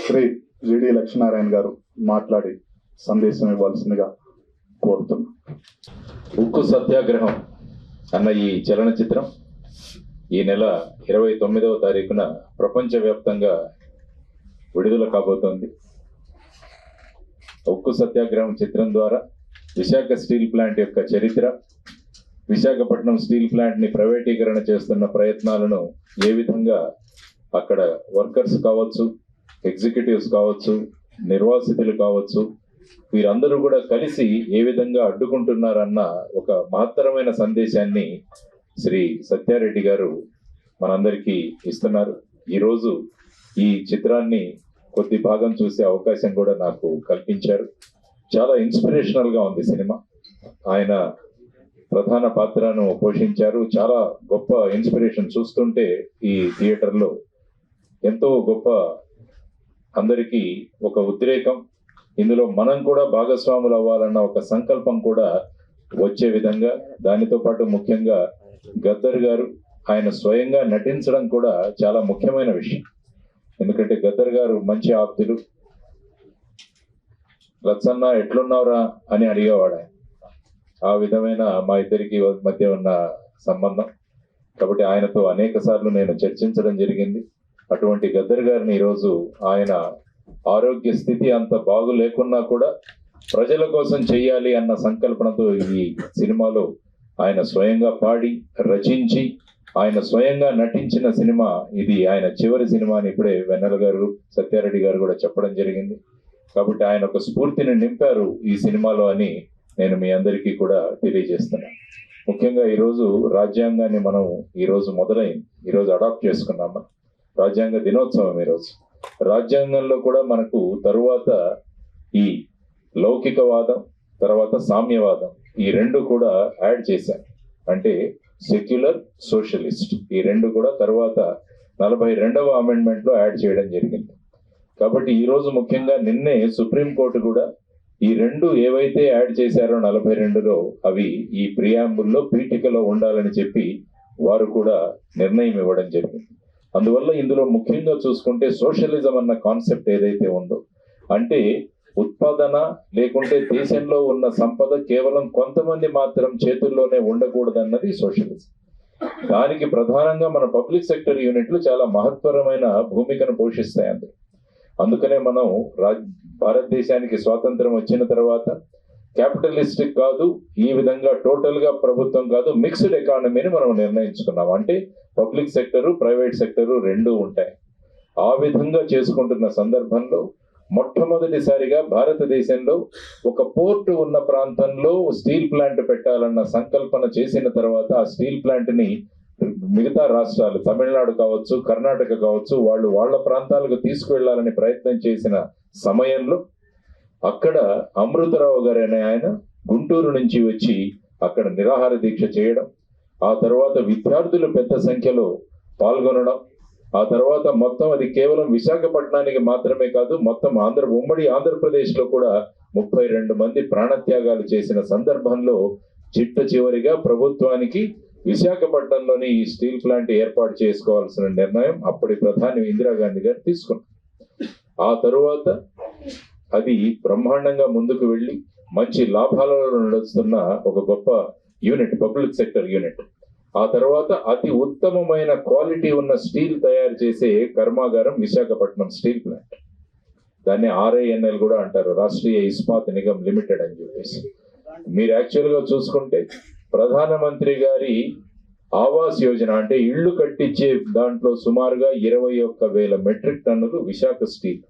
Shri GD Lakshminarayana గారు మాట్లాడి సందేశం ఇవ్వాల్సిందిగా కోరుతున్నాం. ఉక్కు సత్యాగ్రహం అన్న ఈ చలనచిత్రం ఈ నెల 29వ తారీఖున ప్రపంచవ్యాప్తంగా విడుదల కాబోతోంది. ఉక్కు సత్యాగ్రహం చిత్రం ద్వారా విశాఖ స్టీల్ ప్లాంట్ యొక్క చరిత్ర, విశాఖపట్నం స్టీల్ ప్లాంట్ ని ప్రైవేటీకరణ చేస్తున్న ప్రయత్నాలను ఏ విధంగా అక్కడ వర్కర్స్ కావచ్చు, ఎగ్జిక్యూటివ్స్ కావచ్చు, నిర్వాసితులు కావచ్చు, వీరందరూ కూడా కలిసి ఏ విధంగా అడ్డుకుంటున్నారన్న ఒక మహత్తరమైన సందేశాన్ని శ్రీ సత్యారెడ్డి గారు మనందరికీ ఇస్తున్నారు. ఈరోజు ఈ చిత్రాన్ని కొద్ది భాగం చూసే అవకాశం కూడా నాకు కల్పించారు. చాలా ఇన్స్పిరేషనల్ గా ఉంది సినిమా. ఆయన ప్రధాన పాత్రను పోషించారు. చాలా గొప్ప ఇన్స్పిరేషన్. చూస్తుంటే ఈ థియేటర్లో ఎంతో గొప్ప, అందరికీ ఒక ఉద్రేకం, ఇందులో మనం కూడా భాగస్వాములు అవ్వాలన్న ఒక సంకల్పం కూడా వచ్చే విధంగా, దానితో పాటు ముఖ్యంగా గద్దర్ గారు ఆయన స్వయంగా నటించడం కూడా చాలా ముఖ్యమైన విషయం. ఎందుకంటే గద్దర్ గారు మంచి ఆప్తులు. లచ్చన్న ఎట్లున్నావురా అని అడిగేవాడు ఆయన. ఆ విధమైన మా ఇద్దరికి మధ్య ఉన్న సంబంధం. కాబట్టి ఆయనతో అనేక సార్లు నేను చర్చించడం జరిగింది. అటువంటి గద్దర్ గారిని ఈరోజు ఆయన ఆరోగ్య స్థితి అంత బాగు లేకున్నా కూడా ప్రజల కోసం చెయ్యాలి అన్న సంకల్పనతో ఈ సినిమాలో ఆయన స్వయంగా పాడి రచించి ఆయన స్వయంగా నటించిన సినిమా ఇది. ఆయన చివరి సినిమా అని ఇప్పుడే వెన్నెల గారు, సత్యారెడ్డి గారు కూడా చెప్పడం జరిగింది. కాబట్టి ఆయన ఒక స్ఫూర్తిని నింపారు ఈ సినిమాలో అని నేను మీ అందరికీ కూడా తెలియజేస్తున్నాను. ముఖ్యంగా ఈరోజు రాజ్యాంగాన్ని మనం ఈరోజు మొదలైంది, ఈరోజు అడాప్ట్ చేసుకున్నాం. రాజ్యాంగ దినోత్సవం ఈరోజు. రాజ్యాంగంలో కూడా మనకు తరువాత ఈ లౌకికవాదం, తర్వాత సామ్యవాదం, ఈ రెండు కూడా యాడ్ చేశారు. అంటే సెక్యులర్, సోషలిస్ట్, ఈ రెండు కూడా తర్వాత 42వ అమెండ్మెంట్ లో యాడ్ చేయడం జరిగింది. కాబట్టి ఈ రోజు ముఖ్యంగా నిన్నే సుప్రీంకోర్టు కూడా ఈ రెండు ఏవైతే యాడ్ చేశారో 42లో అవి ఈ ప్రియాంబుల్లో పీఠికలో ఉండాలని చెప్పి వారు కూడా నిర్ణయం ఇవ్వడం జరిగింది. అందువల్ల ఇందులో ముఖ్యంగా చూసుకుంటే సోషలిజం అన్న కాన్సెప్ట్ ఏదైతే ఉందో, అంటే ఉత్పాదన లేకుంటే దేశంలో ఉన్న సంపద కేవలం కొంతమంది మాత్రం చేతుల్లోనే ఉండకూడదన్నది సోషలిజం. దానికి ప్రధానంగా మన పబ్లిక్ సెక్టర్ యూనిట్లు చాలా మహత్తరమైన భూమికను పోషిస్తాయి. అందుకనే మనం భారతదేశానికి స్వాతంత్రం వచ్చిన తర్వాత క్యాపిటలిస్టిక్ కాదు, ఈ విధంగా టోటల్ గా ప్రభుత్వం కాదు, మిక్స్డ్ ఎకానమీని మనం నిర్ణయించుకున్నాం. అంటే పబ్లిక్ సెక్టరు, ప్రైవేట్ సెక్టరు రెండూ ఉంటాయి. ఆ విధంగా చేసుకుంటున్న సందర్భంలో మొట్టమొదటిసారిగా భారతదేశంలో ఒక పోర్టు ఉన్న ప్రాంతంలో స్టీల్ ప్లాంట్ పెట్టాలన్న సంకల్పన చేసిన తర్వాత ఆ స్టీల్ ప్లాంట్ ని మిగతా రాష్ట్రాలు, తమిళనాడు కావచ్చు, కర్ణాటక కావచ్చు, వాళ్ళు వాళ్ళ ప్రాంతాలకు తీసుకువెళ్లాలని ప్రయత్నం చేసిన సమయంలో అక్కడ అమృతరావు గారు అనే ఆయన గుంటూరు నుంచి వచ్చి అక్కడ నిరాహార దీక్ష చేయడం, ఆ తర్వాత విద్యార్థులు పెద్ద సంఖ్యలో పాల్గొనడం, ఆ తర్వాత మొత్తం అది కేవలం విశాఖపట్నానికి మాత్రమే కాదు, మొత్తం ఉమ్మడి ఆంధ్రప్రదేశ్ లో కూడా 32 మంది ప్రాణత్యాగాలు చేసిన సందర్భంలో చిట్ట చివరిగా ప్రభుత్వానికి విశాఖపట్నంలోని ఈ స్టీల్ ప్లాంట్ ఏర్పాటు చేసుకోవాల్సిన నిర్ణయం అప్పటి ప్రధాని ఇందిరాగాంధీ గారు తీసుకున్నారు. ఆ తరువాత అది బ్రహ్మాండంగా ముందుకు వెళ్ళి మంచి లాభాలలో నడుస్తున్న ఒక గొప్ప యూనిట్, పబ్లిక్ సెక్టర్ యూనిట్. ఆ తర్వాత అతి ఉత్తమమైన క్వాలిటీ ఉన్న స్టీల్ తయారు చేసే కర్మాగారం విశాఖపట్నం స్టీల్ ప్లాంట్. దాన్ని RINL కూడా అంటారు, రాష్ట్రీయ ఇస్పాత్ నిగమ్ లిమిటెడ్ అని చెప్పేసి. మీరు యాక్చువల్ గా చూసుకుంటే ప్రధానమంత్రి గారి ఆవాస్ యోజన అంటే ఇళ్లు కట్టించే దాంట్లో సుమారుగా 21,000 మెట్రిక్ టన్నులు విశాఖ స్టీల్.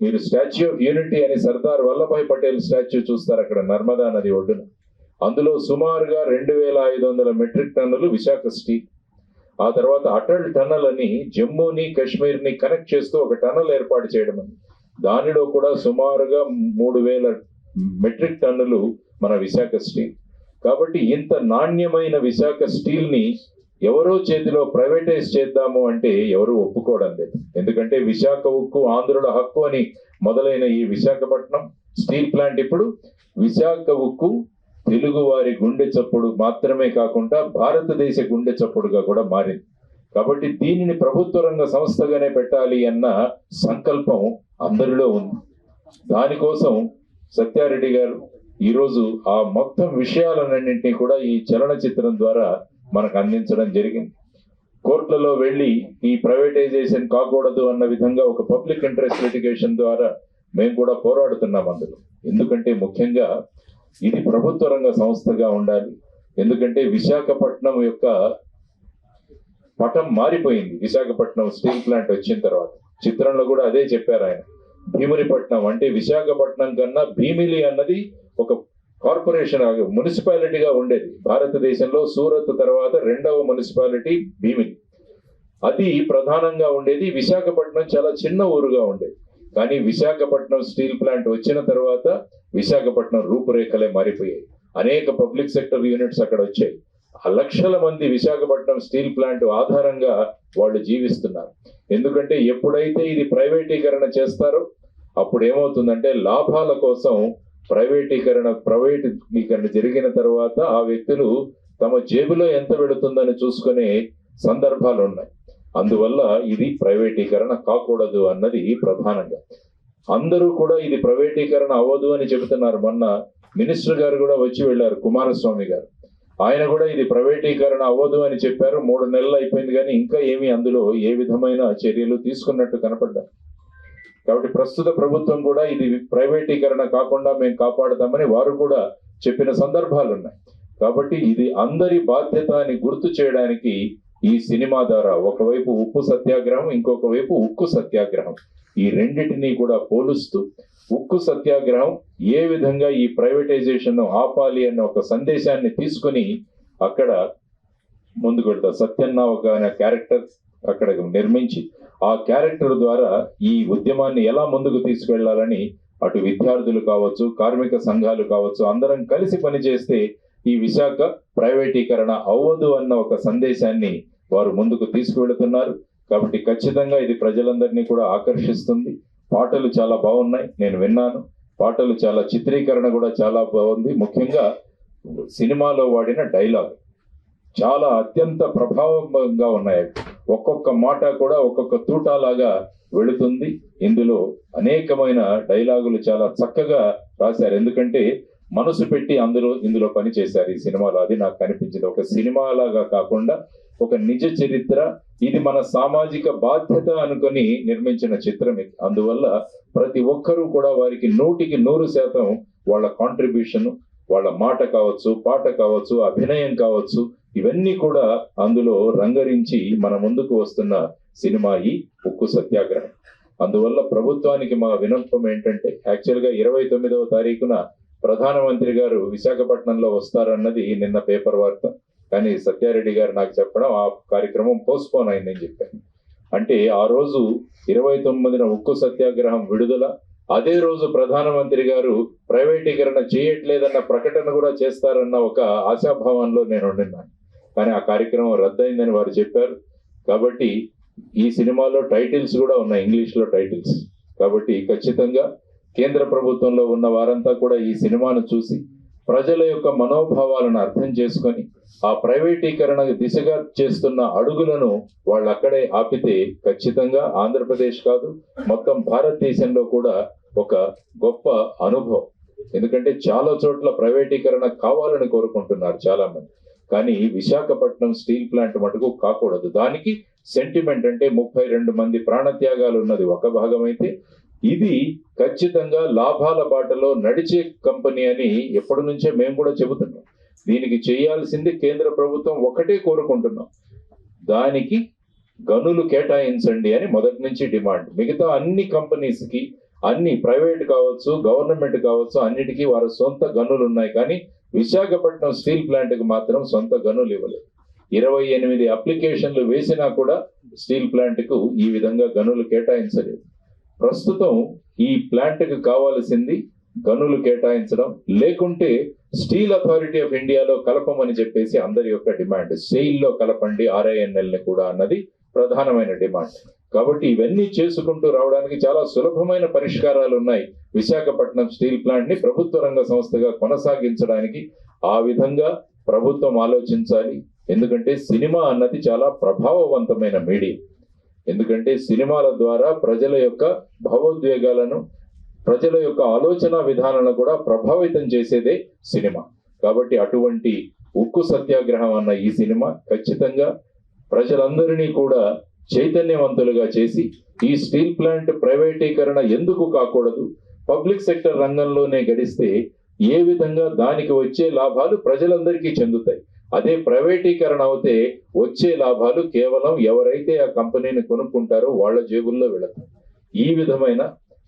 మీరు స్టాచ్యూ ఆఫ్ యూనిటీ అని సర్దార్ వల్లభాయ్ పటేల్ స్టాచ్యూ చూస్తారు అక్కడ నర్మదా నది ఒడ్డున, అందులో సుమారుగా 2,500 మెట్రిక్ టన్నులు విశాఖ స్టీల్. ఆ తర్వాత అటల్ టనల్ అని జమ్మూని కాశ్మీర్ ని కనెక్ట్ చేస్తూ ఒక టనల్ ఏర్పాటు చేయడం అని, దానిలో కూడా సుమారుగా 3,000 మెట్రిక్ టన్నులు మన విశాఖ స్టీల్. కాబట్టి ఇంత నాణ్యమైన విశాఖ స్టీల్ ని ఎవరో చేతిలో ప్రైవేటైజ్ చేద్దాము అంటే ఎవరు ఒప్పుకోవడం లేదు. ఎందుకంటే విశాఖ ఉక్కు ఆంధ్రుల హక్కు అని మొదలైన ఈ విశాఖపట్నం స్టీల్ ప్లాంట్ ఇప్పుడు విశాఖ ఉక్కు తెలుగు వారి గుండె చప్పుడు మాత్రమే కాకుండా భారతదేశ గుండె చప్పుడుగా కూడా మారింది. కాబట్టి దీనిని ప్రభుత్వ రంగ సంస్థగానే పెట్టాలి అన్న సంకల్పం అందరిలో ఉంది. దానికోసం సత్యారెడ్డి గారు ఈరోజు ఆ మొత్తం విషయాలన్నింటినీ కూడా ఈ చలనచిత్రం ద్వారా మనకు అందించడం జరిగింది. కోర్టులలో వెళ్ళి ఈ ప్రైవేటైజేషన్ కాకూడదు అన్న విధంగా ఒక పబ్లిక్ ఇంట్రెస్ట్ లిటిగేషన్ ద్వారా మేము కూడా పోరాడుతున్నాం అందులో. ఎందుకంటే ముఖ్యంగా ఇది ప్రభుత్వ రంగ సంస్థగా ఉండాలి. ఎందుకంటే విశాఖపట్నం యొక్క పటం మారిపోయింది. విశాఖపట్నం స్టీల్ ప్లాంట్ వచ్చిన తర్వాత చిత్రంలో కూడా అదే చెప్పారు ఆయన. భీమునిపట్నం అంటే విశాఖపట్నం కన్నా భీమిలి అన్నది ఒక కార్పొరేషన్ మున్సిపాలిటీగా ఉండేది. భారతదేశంలో సూరత్ తర్వాత 2వ మున్సిపాలిటీ భీమిలి. అది ప్రధానంగా ఉండేది. విశాఖపట్నం చాలా చిన్న ఊరుగా ఉండేది. కానీ విశాఖపట్నం స్టీల్ ప్లాంట్ వచ్చిన తర్వాత విశాఖపట్నం రూపురేఖలే మారిపోయాయి. అనేక పబ్లిక్ సెక్టర్ యూనిట్స్ అక్కడ వచ్చాయి. లక్షల మంది విశాఖపట్నం స్టీల్ ప్లాంట్ ఆధారంగా వాళ్ళు జీవిస్తున్నారు. ఎందుకంటే ఎప్పుడైతే ఇది ప్రైవేటీకరణ చేస్తారో అప్పుడు ఏమవుతుందంటే లాభాల కోసం ప్రైవేటీకరణ జరిగిన తర్వాత ఆ వ్యక్తులు తమ జేబులో ఎంత వెళుతుందని చూసుకునే సందర్భాలు ఉన్నాయి. అందువల్ల ఇది ప్రైవేటీకరణ కాకూడదు అన్నది ప్రధానంగా. అందరూ కూడా ఇది ప్రైవేటీకరణ అవ్వదు అని చెబుతున్నారు. మొన్న మినిస్టర్ గారు కూడా వచ్చి వెళ్ళారు, కుమారస్వామి గారు. ఆయన కూడా ఇది ప్రైవేటీకరణ అవ్వదు అని చెప్పారు. 3 నెలలు అయిపోయింది కానీ ఇంకా ఏమీ అందులో ఏ విధమైన చర్యలు తీసుకున్నట్టు కనపడ్డారు. కాబట్టి ప్రస్తుత ప్రభుత్వం కూడా ఇది ప్రైవేటీకరణ కాకుండా మేము కాపాడతామని వారు కూడా చెప్పిన సందర్భాలు ఉన్నాయి. కాబట్టి ఇది అందరి బాధ్యత అని గుర్తు చేయడానికి ఈ సినిమా ద్వారా ఒకవైపు ఉప్పు సత్యాగ్రహం, ఇంకొక వైపు ఉక్కు సత్యాగ్రహం, ఈ రెండింటినీ కూడా పోలుస్తూ ఉక్కు సత్యాగ్రహం ఏ విధంగా ఈ ప్రైవేటైజేషన్ ఆపాలి అన్న ఒక సందేశాన్ని తీసుకుని అక్కడ ముందుకు వెళ్తారు. సత్యన్న ఒక క్యారెక్టర్ అక్కడ నిర్మించి ఆ క్యారెక్టర్ ద్వారా ఈ ఉద్యమాన్ని ఎలా ముందుకు తీసుకెళ్లాలని అటు విద్యార్థులు కావచ్చు, కార్మిక సంఘాలు కావచ్చు, అందరం కలిసి పనిచేస్తే ఈ విశాఖ ప్రైవేటీకరణ అవ్వదు అన్న ఒక సందేశాన్ని వారు ముందుకు తీసుకువెళుతున్నారు. కాబట్టి ఖచ్చితంగా ఇది ప్రజలందరినీ కూడా ఆకర్షిస్తుంది. పాటలు చాలా బాగున్నాయి, నేను విన్నాను. పాటలు చాలా, చిత్రీకరణ కూడా చాలా బాగుంది. ముఖ్యంగా సినిమాలో వాడిన డైలాగ్ చాలా అత్యంత ప్రభావంగా ఉన్నాయి. ఒక్కొక్క మాట కూడా ఒక్కొక్క తూటాలాగా వెళుతుంది. ఇందులో అనేకమైన డైలాగులు చాలా చక్కగా రాశారు. ఎందుకంటే మనసు పెట్టి ఇందులో పని చేశారు ఈ సినిమాలో. అది నాకు కనిపించింది. ఒక సినిమాలాగా కాకుండా ఒక నిజ చరిత్ర, ఇది మన సామాజిక బాధ్యత అనుకొని నిర్మించిన చిత్రం ఇది. అందువల్ల ప్రతి ఒక్కరూ కూడా వారికి 100% వాళ్ళ కాంట్రిబ్యూషన్, వాళ్ళ మాట కావచ్చు, పాట కావచ్చు, అభినయం కావచ్చు, ఇవన్నీ కూడా అందులో రంగరించి మన ముందుకు వస్తున్న సినిమా ఈ ఉక్కు సత్యాగ్రహం. అందువల్ల ప్రభుత్వానికి మా విన్నపం ఏంటంటే, యాక్చువల్గా 29వ తారీఖున ప్రధానమంత్రి గారు విశాఖపట్నంలో వస్తారన్నది నిన్న పేపర్ వార్త. కానీ సత్యారెడ్డి గారు నాకు చెప్పడం ఆ కార్యక్రమం పోస్ట్పోన్ అయిందని చెప్పాను. అంటే ఆ రోజు 29న ఉక్కు సత్యాగ్రహం విడుదల, అదే రోజు ప్రధానమంత్రి గారు ప్రైవేటీకరణ చేయట్లేదన్న ప్రకటన కూడా చేస్తారన్న ఒక ఆశాభావంలో నేను ఉండినాను. కానీ ఆ కార్యక్రమం రద్దయిందని వారు చెప్పారు. కాబట్టి ఈ సినిమాలో టైటిల్స్ కూడా ఉన్నాయి, ఇంగ్లీష్లో టైటిల్స్. కాబట్టి ఖచ్చితంగా కేంద్ర ప్రభుత్వంలో ఉన్న వారంతా కూడా ఈ సినిమాను చూసి ప్రజల యొక్క మనోభావాలను అర్థం చేసుకొని ఆ ప్రైవేటీకరణ దిశగా చేస్తున్న అడుగులను వాళ్ళు అక్కడే ఆపితే ఖచ్చితంగా ఆంధ్రప్రదేశ్ కాదు, మొత్తం భారతదేశంలో కూడా ఒక గొప్ప అనుభవం. ఎందుకంటే చాలా చోట్ల ప్రైవేటీకరణ కావాలని కోరుకుంటున్నారు చాలా మంది. కానీ విశాఖపట్నం స్టీల్ ప్లాంట్ మటుకు కాకూడదు. దానికి సెంటిమెంట్ అంటే 32 మంది ప్రాణత్యాగాలు ఉన్నది ఒక భాగం అయితే, ఇది ఖచ్చితంగా లాభాల బాటలో నడిచే కంపెనీ అని ఎప్పటి నుంచే మేము కూడా చెబుతున్నాం. దీనికి చేయాల్సింది కేంద్ర ప్రభుత్వం ఒకటే కోరుకుంటున్నాం, దానికి గనులు కేటాయించండి అని మొదటి నుంచి డిమాండ్. మిగతా అన్ని కంపెనీస్ కి, అన్ని ప్రైవేట్ కావచ్చు, గవర్నమెంట్ కావచ్చు, అన్నిటికీ వారి సొంత గనులు ఉన్నాయి. కానీ విశాఖపట్నం స్టీల్ ప్లాంట్ కి మాత్రం సొంత గనులు ఇవ్వలేదు. 28 అప్లికేషన్లు వేసినా కూడా స్టీల్ ప్లాంట్ కు ఈ విధంగా గనులు కేటాయించలేదు. ప్రస్తుతం ఈ ప్లాంట్ కు కావాల్సింది గనులు కేటాయించడం, లేకుంటే స్టీల్ అథారిటీ ఆఫ్ ఇండియాలో కలపమని చెప్పేసి అందరి యొక్క డిమాండ్. సెయిల్లో కలపండి RINL ని కూడా అన్నది ప్రధానమైన డిమాండ్. కాబట్టి ఇవన్నీ చేసుకుంటూ రావడానికి చాలా సులభమైన పరిష్కారాలు ఉన్నాయి. విశాఖపట్నం స్టీల్ ప్లాంట్ ని ప్రభుత్వ రంగ సంస్థగా కొనసాగించడానికి ఆ విధంగా ప్రభుత్వం ఆలోచించాలి. ఎందుకంటే సినిమా అన్నది చాలా ప్రభావవంతమైన మీడియం. ఎందుకంటే సినిమాల ద్వారా ప్రజల యొక్క భావోద్వేగాలను, ప్రజల యొక్క ఆలోచన విధానాలను కూడా ప్రభావితం చేసేదే సినిమా. కాబట్టి అటువంటి ఉక్కు సత్యాగ్రహం అన్న ఈ సినిమా ఖచ్చితంగా ప్రజలందరినీ కూడా చైతన్యవంతులుగా చేసి ఈ స్టీల్ ప్లాంట్ ప్రైవేటీకరణ ఎందుకు కాకూడదు, పబ్లిక్ సెక్టర్ రంగంలోనే గడిస్తే ఏ విధంగా దానికి వచ్చే లాభాలు ప్రజలందరికీ చెందుతాయి, అదే ప్రైవేటీకరణ అవుతే వచ్చే లాభాలు కేవలం ఎవరైతే ఆ కంపెనీని కొనుక్కుంటారో వాళ్ళ జేబుల్లో వెళతాయి. ఈ విధమైన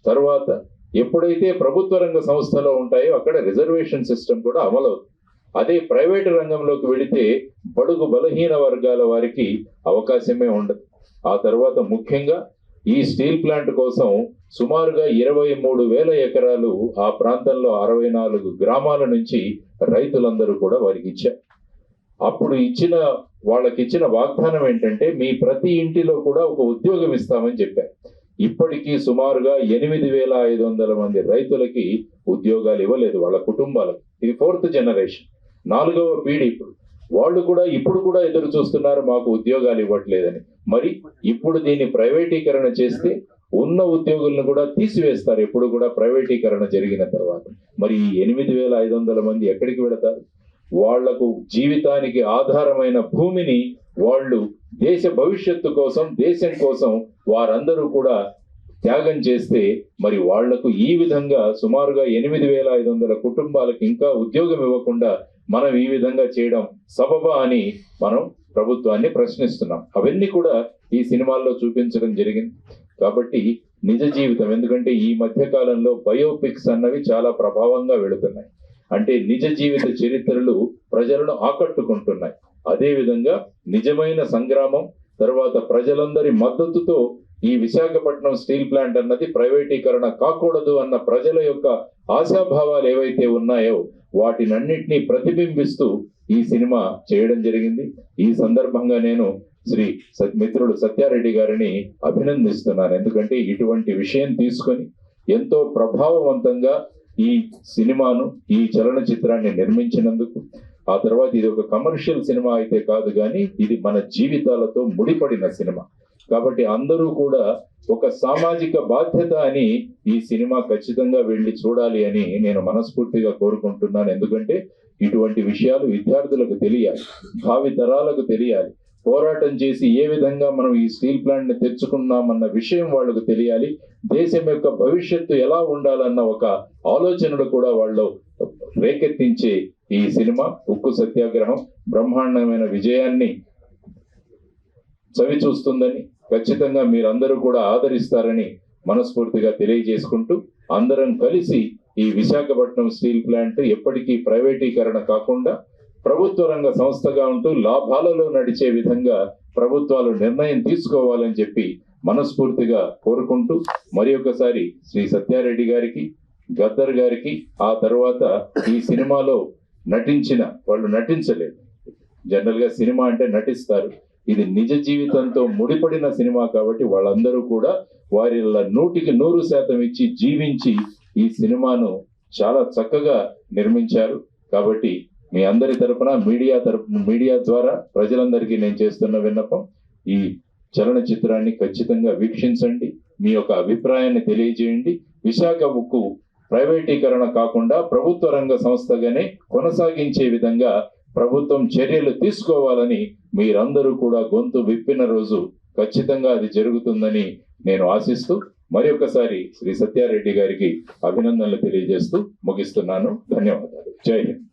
తర్వాత ఎప్పుడైతే ప్రభుత్వ రంగ సంస్థలో ఉంటాయో అక్కడ రిజర్వేషన్ సిస్టమ్ కూడా అమలవుతుంది. అదే ప్రైవేటు రంగంలోకి వెళితే బడుగు బలహీన వర్గాల వారికి అవకాశమే ఉండదు. ఆ తర్వాత ముఖ్యంగా ఈ స్టీల్ ప్లాంట్ కోసం సుమారుగా 23,000 ఎకరాలు ఆ ప్రాంతంలో 64 గ్రామాల నుంచి రైతులందరూ కూడా వారికి ఇచ్చారు. అప్పుడు వాళ్ళకిచ్చిన వాగ్దానం ఏంటంటే మీ ప్రతి ఇంటిలో కూడా ఒక ఉద్యోగం ఇస్తామని చెప్పారు. ఇప్పటికీ సుమారుగా 8,500 మంది రైతులకి ఉద్యోగాలు ఇవ్వలేదు వాళ్ళ కుటుంబాలకు. ఇది 4th జనరేషన్, 4వ పీढ़ి. వాళ్ళు కూడా ఇప్పుడు కూడా ఎదురు చూస్తున్నారు మాకు ఉద్యోగాలు ఇవ్వట్లేదని. మరి ఇప్పుడు దీన్ని ప్రైవేటీకరణ చేస్తే ఉన్న ఉద్యోగులను కూడా తీసివేస్తారు ఎప్పుడు కూడా ప్రైవేటీకరణ జరిగిన తర్వాత. మరి ఈ 8,500 మంది ఎక్కడికి వెళతారు? వాళ్లకు జీవితానికి ఆధారమైన భూమిని వాళ్ళు దేశ భవిష్యత్తు కోసం, దేశం కోసం వారందరూ కూడా త్యాగం చేస్తే మరి వాళ్లకు ఈ విధంగా సుమారుగా 8,500 కుటుంబాలకు ఇంకా ఉద్యోగం ఇవ్వకుండా మనం ఈ విధంగా చేయడం సబబా అని మనం ప్రభుత్వాన్ని ప్రశ్నిస్తున్నాం. అవన్నీ కూడా ఈ సినిమాల్లో చూపించడం జరిగింది. కాబట్టి నిజ జీవితం, ఎందుకంటే ఈ మధ్య కాలంలో బయోపిక్స్ అన్నవి చాలా ప్రభావంగా వెళుతున్నాయి. అంటే నిజ జీవిత చరిత్రలు ప్రజలను ఆకట్టుకుంటున్నాయి. అదే విధంగా నిజమైన సంగ్రామం తర్వాత ప్రజలందరి మద్దతుతో ఈ విశాఖపట్నం స్టీల్ ప్లాంట్ అన్నది ప్రైవేటీకరణ కాకూడదు అన్న ప్రజల యొక్క ఆశాభావాలు ఏవైతే ఉన్నాయో వాటినన్నింటినీ ప్రతిబింబిస్తూ ఈ సినిమా చేయడం జరిగింది. ఈ సందర్భంగా నేను శ్రీ మిత్రుడు సత్యారెడ్డి గారిని అభినందిస్తున్నాను. ఎందుకంటే ఇటువంటి విషయం తీసుకొని ఎంతో ప్రభావవంతంగా ఈ సినిమాను, ఈ చలనచిత్రాన్ని నిర్మించినందుకు, ఆ తర్వాత ఇది ఒక కమర్షియల్ సినిమా అయితే కాదు కానీ ఇది మన జీవితాలతో ముడిపడిన సినిమా. కాబట్టి అందరూ కూడా ఒక సామాజిక బాధ్యత అని ఈ సినిమా ఖచ్చితంగా వెళ్ళి చూడాలి అని నేను మనస్ఫూర్తిగా కోరుకుంటున్నాను. ఎందుకంటే ఇటువంటి విషయాలు విద్యార్థులకు తెలియాలి, భావి తరాలకు తెలియాలి. పోరాటం చేసి ఏ విధంగా మనం ఈ స్టీల్ ప్లాంట్ ని తెచ్చుకున్నామన్న విషయం వాళ్ళకు తెలియాలి. దేశం యొక్క భవిష్యత్తు ఎలా ఉండాలన్న ఒక ఆలోచనలు కూడా వాళ్ళు రేకెత్తించే ఈ సినిమా ఉక్కు సత్యాగ్రహం బ్రహ్మాండమైన విజయాన్ని చవి చూస్తుందని, ఖచ్చితంగా మీరందరూ కూడా ఆదరిస్తారని మనస్ఫూర్తిగా తెలియజేసుకుంటూ అందరం కలిసి ఈ విశాఖపట్నం స్టీల్ ప్లాంట్ ఎప్పటికీ ప్రైవేటీకరణ కాకుండా ప్రభుత్వ రంగ సంస్థగా ఉంటూ లాభాలలో నడిచే విధంగా ప్రభుత్వాలు నిర్ణయం తీసుకోవాలని చెప్పి మనస్ఫూర్తిగా కోరుకుంటూ మరి ఒకసారి శ్రీ సత్యారెడ్డి గారికి, గద్దర్ గారికి, ఆ తర్వాత ఈ సినిమాలో వాళ్ళు నటించలేదు. జనరల్ గా సినిమా అంటే నటిస్తారు, ఇది నిజ జీవితంతో ముడిపడిన సినిమా కాబట్టి వాళ్ళందరూ కూడా వారి 100% ఇచ్చి జీవించి ఈ సినిమాను చాలా చక్కగా నిర్మించారు. కాబట్టి మీ అందరి తరపున మీడియా ద్వారా ప్రజలందరికీ నేను చేస్తున్న విన్నపం, ఈ చలనచిత్రాన్ని ఖచ్చితంగా వీక్షించండి, మీ యొక్క అభిప్రాయాన్ని తెలియజేయండి. విశాఖ ఉక్కు ప్రైవేటీకరణ కాకుండా ప్రభుత్వ రంగ సంస్థగానే కొనసాగించే విధంగా ప్రభుత్వం చర్యలు తీసుకోవాలని మీరందరూ కూడా గొంతు విప్పిన రోజు ఖచ్చితంగా అది జరుగుతుందని నేను ఆశిస్తూ మరి ఒకసారి శ్రీ సత్యారెడ్డి గారికి అభినందనలు తెలియజేస్తూ ముగిస్తున్నాను. ధన్యవాదాలు. జై హింద్.